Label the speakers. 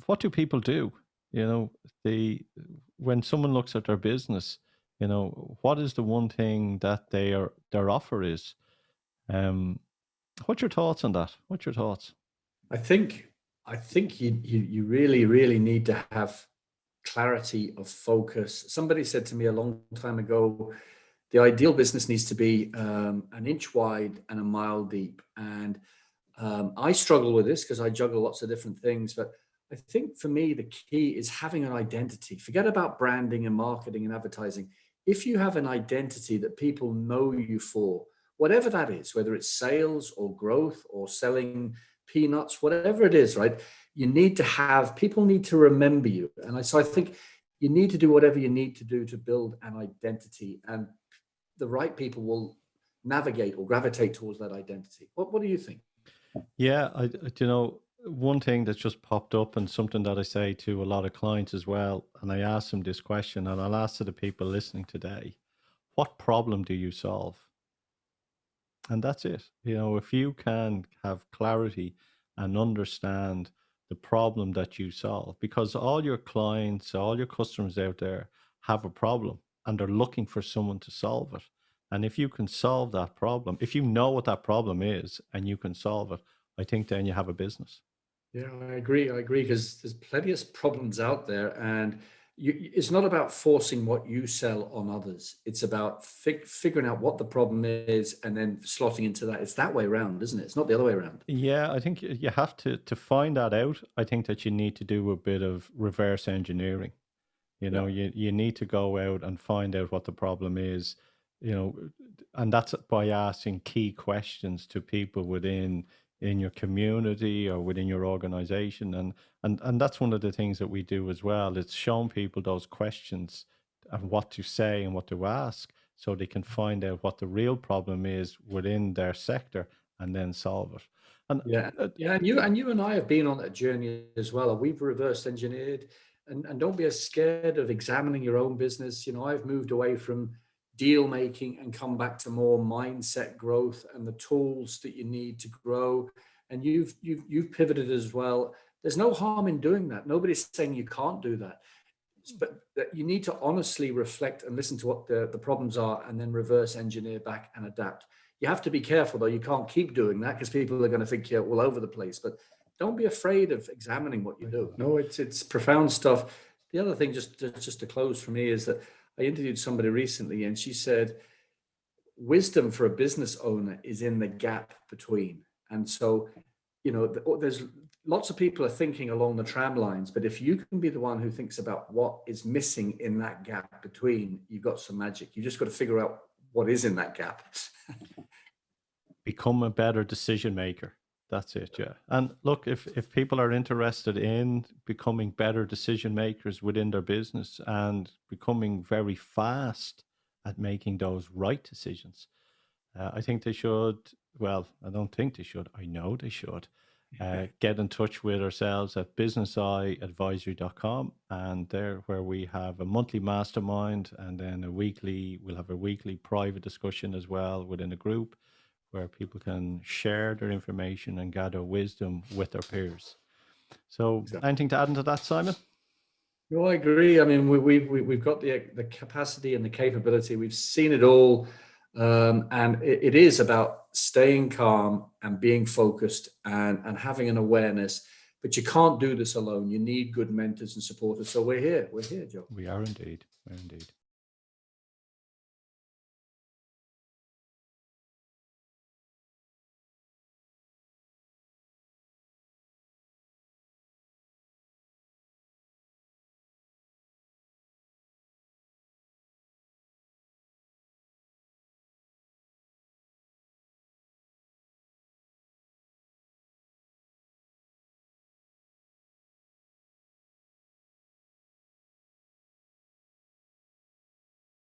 Speaker 1: what do people do? You know, the when someone looks at their business, what is the one thing that their offer is? Um, what's your thoughts on that? What's your thoughts?
Speaker 2: I think I think you really really need to have clarity of focus. Somebody said to me a long time ago, the ideal business needs to be an inch wide and a mile deep. And I struggle with this because I juggle lots of different things. But I think for me, the key is having an identity. Forget about branding and marketing and advertising. If you have an identity that people know you for, whatever that is, whether it's sales or growth or selling peanuts, whatever it is, right? You need to have people need to remember you. So I think you need to do whatever you need to do to build an identity, and the right people will navigate or gravitate towards that identity. What do you think?
Speaker 1: Yeah, one thing that's just popped up and something that I say to a lot of clients as well, and I ask them this question, and I'll ask to the people listening today, what problem do you solve? And that's it. If you can have clarity and understand the problem that you solve, because all your clients, all your customers out there have a problem and they're looking for someone to solve it. And if you can solve that problem, if you know what that problem is and you can solve it, I think then you have a business.
Speaker 2: Yeah, I agree. I agree because there's plenty of problems out there, and it's not about forcing what you sell on others. It's about figuring out what the problem is and then slotting into that. It's that way around, isn't it? It's not the other way around.
Speaker 1: Yeah, I think you have to find that out. I think that you need to do a bit of reverse engineering.
Speaker 2: Yeah.
Speaker 1: You need to go out and find out what the problem is, you know, and that's by asking key questions to people within in your community or within your organization. And that's one of the things that we do as well. It's showing people those questions and what to say and what to ask so they can find out what the real problem is within their sector and then solve it. And
Speaker 2: Yeah,
Speaker 1: uh,
Speaker 2: yeah, and you and I have been on that journey as well. We've reverse engineered, and don't be as scared of examining your own business. I've moved away from deal making and come back to more mindset growth and the tools that you need to grow. And you've pivoted as well. There's no harm in doing that. Nobody's saying you can't do that, but that you need to honestly reflect and listen to what the problems are and then reverse engineer back and adapt. You have to be careful though. You can't keep doing that because people are going to think you're all over the place. But don't be afraid of examining what you do. No, it's profound stuff. The other thing, just to close for me, is that I interviewed somebody recently, and she said wisdom for a business owner is in the gap between. And so, there's lots of people are thinking along the tram lines, but if you can be the one who thinks about what is missing in that gap between, you've got some magic. You just got to figure out what is in that gap.
Speaker 1: Become a better decision maker. That's it, yeah. And look, if people are interested in becoming better decision makers within their business and becoming very fast at making those right decisions, I think they should. Well, I don't think they should. I know they should. Get in touch with ourselves at businesseyeadvisory.com, and there where we have a monthly mastermind and then we'll have a weekly private discussion as well within a group where people can share their information and gather wisdom with their peers. So,
Speaker 2: Exactly.
Speaker 1: anything to add into that, Simon?
Speaker 2: No, I agree. I mean, we've got the capacity and the capability. We've seen it all, and it is about staying calm and being focused and having an awareness. But you can't do this alone. You need good mentors and supporters. So we're here. We're here, Joe.
Speaker 1: We are indeed. We are indeed.